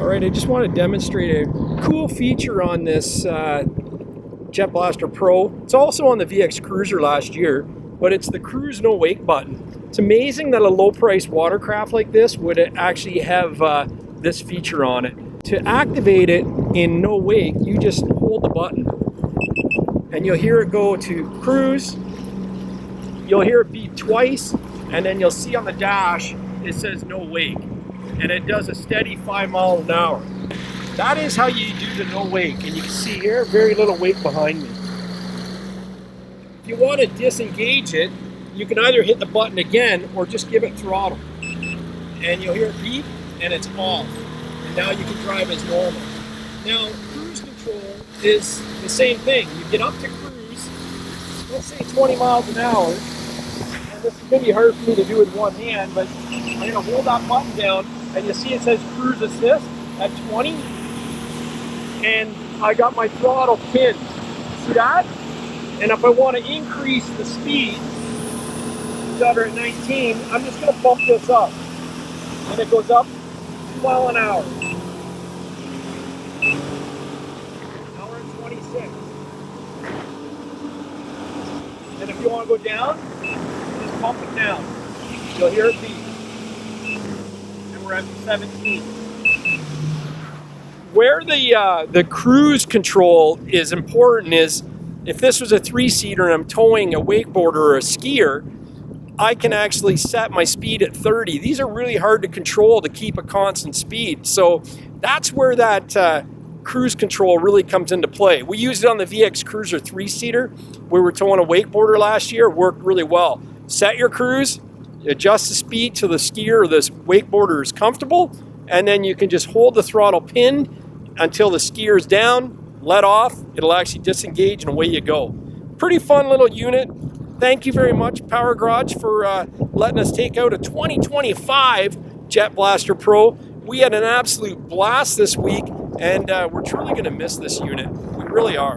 All right, I just want to demonstrate a cool feature on this JetBlaster Pro. It's also on the VX Cruiser last year, but it's the cruise no wake button. It's amazing that a low price watercraft like this would actually have this feature on it. To activate it in no wake, you just hold the button and you'll hear it go to cruise. You'll hear it beep twice, and then you'll see on the dash it says no wake, and it does a steady 5 miles an hour. That is how you do the no wake, and you can see here very little wake behind me. If you want to disengage it, you can either hit the button again or just give it throttle, and you'll hear it beep and it's off, and now you can drive as normal. Now cruise control is the same thing. You get up to cruise, let's say 20 miles an hour, and this is going to be hard for me to do with one hand, but I'm going to hold that button down, and you see it says cruise assist at 20, and I got my throttle pinned. See that? And if I want to increase the speed, that are at 19, I'm just going to bump this up, and it goes up 2 miles an hour. Now we're at 26. And if you want to go down, just bump it down. You'll hear it beep. And we're at 17. Where the cruise control is important is if this was a 3-seater and I'm towing a wakeboarder or a skier, I can actually set my speed at 30. These are really hard to control to keep a constant speed. So that's where that cruise control really comes into play. We used it on the VX Cruiser 3-seater. We were towing a wakeboarder last year. It worked really well. Set your cruise, adjust the speed till the skier or this wakeboarder is comfortable, and then you can just hold the throttle pinned until the skier is down, let off, it'll actually disengage, and away you go. Pretty fun little unit. Thank you very much, Power Garage, for letting us take out a 2025 JetBlaster Pro. We had an absolute blast this week, and we're truly going to miss this unit. We really are.